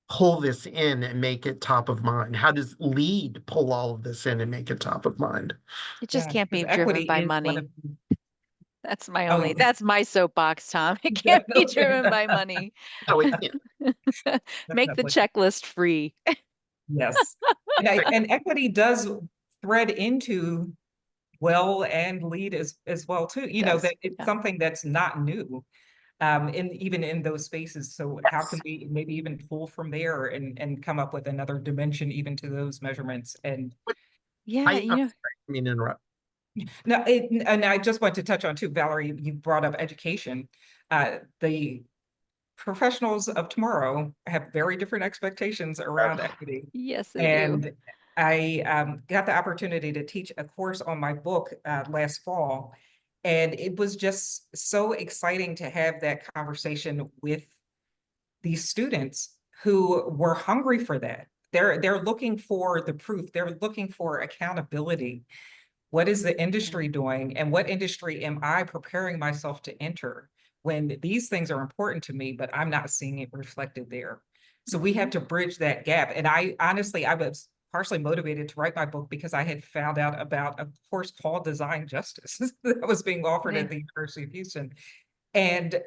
pull this in and make it top of mind? How does lead pull all of this in and make it top of mind? It just Yeah, can't because be equity driven by is one money. of, oh, That's my soapbox, Tom. It can't be definitely. driven by money. No, it can't. Make the Definitely. checklist free. Yes. And equity does thread into well and lead as well too. Does. That it's Yeah. something that's not new. Even in those spaces. So how can Yes. we maybe even pull from there and come up with another dimension even to those measurements? And Yeah, I'm sorry, I mean interrupt. now, and I just want to touch on too, Valerie, you brought up education. The professionals of tomorrow have very different expectations around equity. yes, they do. And I got the opportunity to teach a course on my book last fall. And it was just so exciting to have that conversation with these students who were hungry for that. They're looking for the proof. They're looking for accountability. What is the industry doing? And what industry am I preparing myself to enter when these things are important to me, but I'm not seeing it reflected there? So we have to bridge that gap. And I honestly, I was partially motivated to write my book because I had found out about a course called Design Justice that was being offered Yeah. at the University of Houston. And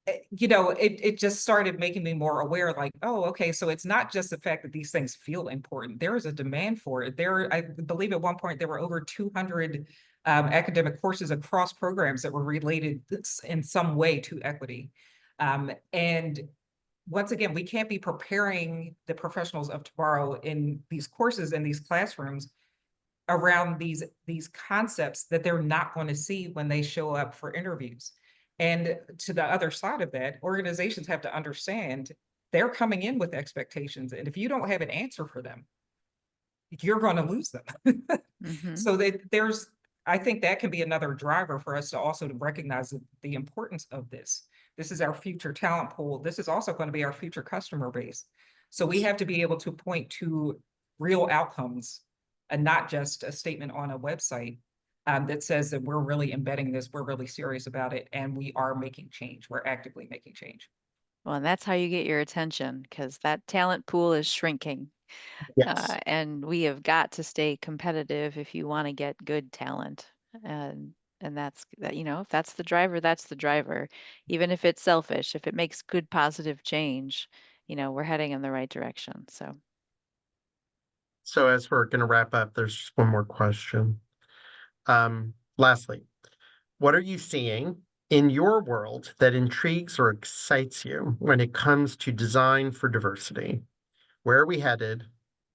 it just started making me more aware, like, oh, okay, so it's not just the fact that these things feel important. There is a demand for it. I believe at one point there were over 200 academic courses across programs that were related in some way to equity. And once again, we can't be preparing the professionals of tomorrow in these courses in these classrooms around these concepts that they're not going to see when they show up for interviews. And to the other side of that, organizations have to understand they're coming in with expectations. And if you don't have an answer for them, you're going to lose them. Mm-hmm. So that I think that can be another driver for us to also to recognize the importance of this. This is our future talent pool. This is also going to be our future customer base. So we have to be able to point to real outcomes and not just a statement on a website that says that we're really embedding this, we're really serious about it, and we are making change. We're actively making change. Well, and that's how you get your attention, because that talent pool is shrinking. Yes. And we have got to stay competitive if you want to get good talent. And that's that, if that's the driver, that's the driver. Even if it's selfish, if it makes good positive change, we're heading in the right direction. So So as we're going to wrap up, there's just one more question. Lastly, what are you seeing in your world that intrigues or excites you when it comes to design for diversity? Where are we headed?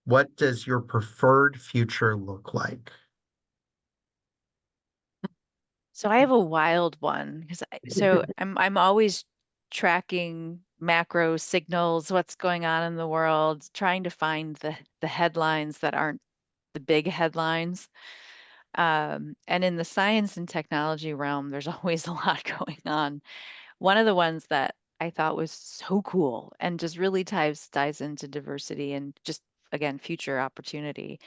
What does your preferred future look like? So I have a wild one because I'm always tracking macro signals, what's going on in the world, trying to find the headlines that aren't the big headlines. And in the science and technology realm, there's always a lot going on. One of the ones that I thought was so cool and just really ties into diversity and just again future opportunity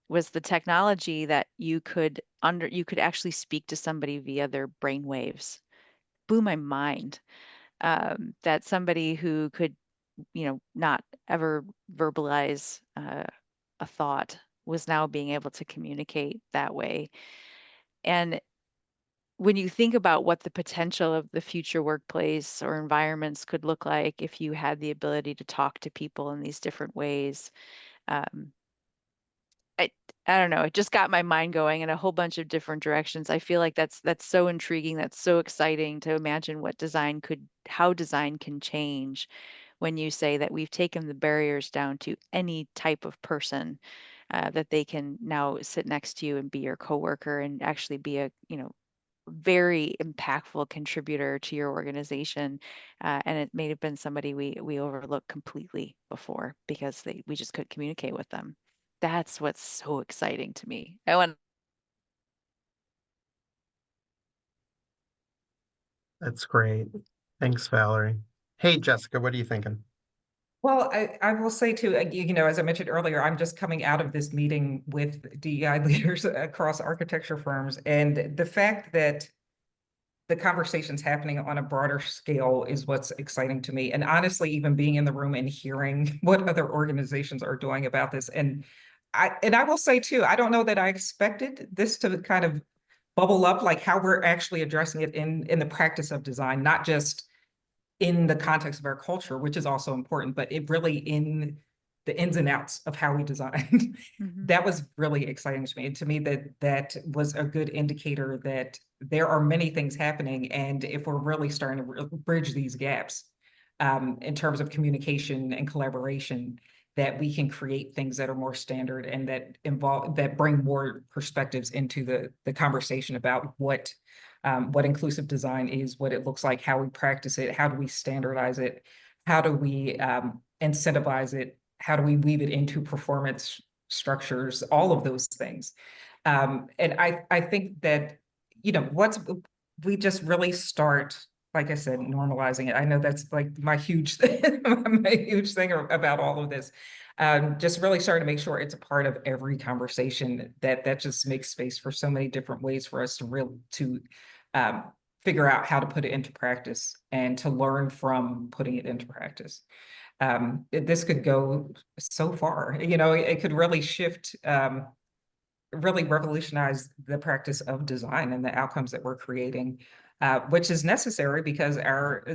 was the technology that you could actually speak to somebody via their brain waves. Blew my mind that somebody who could not ever verbalize a thought was now being able to communicate that way. And when you think about what the potential of the future workplace or environments could look like if you had the ability to talk to people in these different ways, um, I I don't know, it just got my mind going in a whole bunch of different directions. I feel like that's so intriguing, that's so exciting to imagine how design can change when you say that we've taken the barriers down to any type of person, that they can now sit next to you and be your coworker and actually be a, very impactful contributor to your organization. And it may have been somebody we overlooked completely before because we just couldn't communicate with them. That's what's so exciting to me. I want That's great. Thanks, Valerie. Hey, Jessica, what are you thinking? Well, I will say too, as I mentioned earlier, I'm just coming out of this meeting with DEI leaders across architecture firms. And the fact that the conversations happening on a broader scale is what's exciting to me. And honestly, even being in the room and hearing what other organizations are doing about this. And I will say too, I don't know that I expected this to kind of bubble up, like how we're actually addressing it in the practice of design, not just in the context of our culture, which is also important, but it really in the ins and outs of how we design. That was really exciting to me. And to me, that was a good indicator that there are many things happening. And if we're really starting to bridge these gaps in terms of communication and collaboration, that we can create things that are more standard and that bring more perspectives into the conversation about what inclusive design is, what it looks like, how we practice it, how do we standardize it, how do we incentivize it, how do we weave it into performance structures, all of those things. And I think that, once we just really start, like I said, normalizing it. I know that's like my huge thing, my huge thing about all of this. Just really starting to make sure it's a part of every conversation that just makes space for so many different ways for us to figure out how to put it into practice and to learn from putting it into practice. This could go so far, it could really shift, really revolutionize the practice of design and the outcomes that we're creating, which is necessary because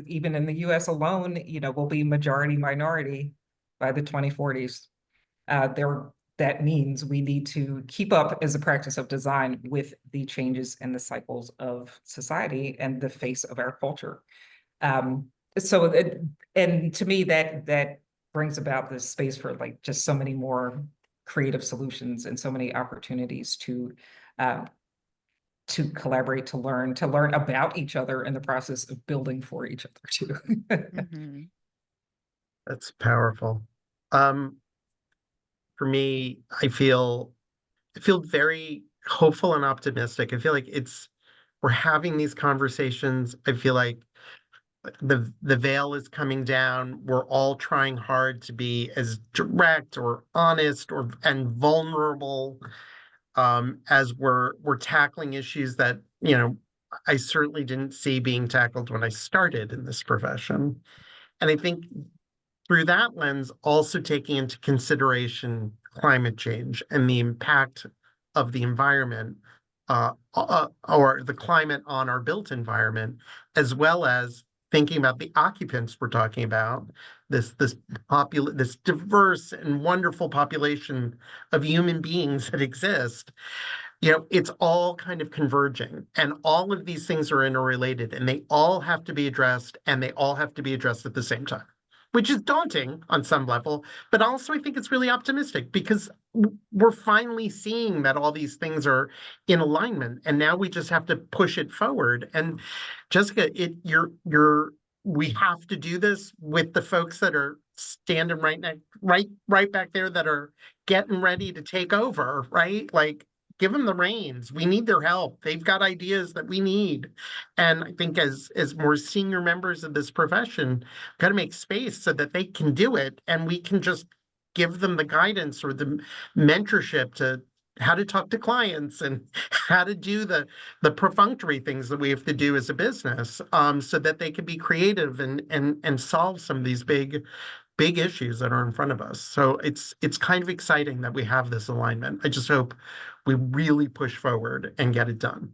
even in the US alone, we'll be majority minority by the 2040s. That means we need to keep up as a practice of design with the changes and the cycles of society and the face of our culture. And to me, that brings about this space for like just so many more creative solutions and so many opportunities to collaborate, to learn about each other in the process of building for each other too. That's powerful. For me, I feel very hopeful and optimistic. I feel like we're having these conversations. I feel like the veil is coming down. We're all trying hard to be as direct or honest and vulnerable as we're tackling issues that, I certainly didn't see being tackled when I started in this profession. And I think through that lens, also taking into consideration climate change and the impact of the environment or the climate on our built environment, as well as thinking about the occupants we're talking about, this diverse and wonderful population of human beings that exist, it's all kind of converging, and all of these things are interrelated, and they all have to be addressed, and they all have to be addressed at the same time, which is daunting on some level, but also I think it's really optimistic because we're finally seeing that all these things are in alignment, and now we just have to push it forward. And Jessica, we have to do this with the folks that are standing right back there that are getting ready to take over, right? Like, give them the reins. We need their help. They've got ideas that we need. And I think as more senior members of this profession, got to make space so that they can do it. And we can just give them the guidance or the mentorship to how to talk to clients and how to do the perfunctory things that we have to do as a business, so that they can be creative and solve some of these big issues that are in front of us. So it's kind of exciting that we have this alignment. I just hope we really push forward and get it done.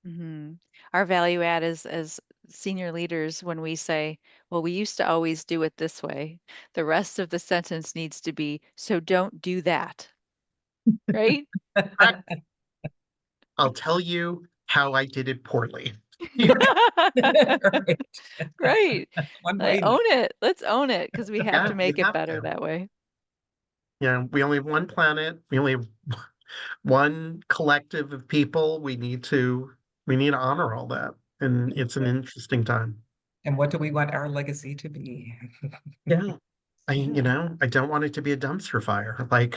Mm-hmm. Our value add is as senior leaders when we say, well, we used to always do it this way. The rest of the sentence needs to be, so don't do that. Right? I'll tell you how I did it poorly. Right. Right. One way. Own it. Let's own it because we have Yeah, to make we it have better to. that way. We only have one planet. We only have one collective of people. We need to honor all that. And it's an interesting time. And what do we want our legacy to be? Yeah. I don't want it to be a dumpster fire. Like,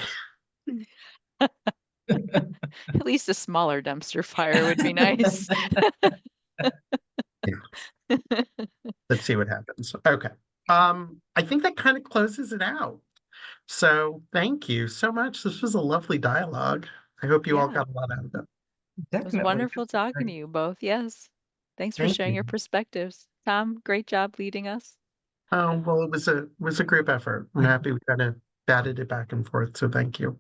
At least a smaller dumpster fire would be nice. let's see what happens. Okay. I think that kind of closes it out. So thank you so much. This was a lovely dialogue. I hope you all Yeah. got a lot out of it. It was Definitely. wonderful talking to you both. Yes. Thanks for Thank sharing you. your perspectives. Tom, great job leading us. Oh, well, it was a group effort. I'm happy we kind of batted it back and forth. So thank you.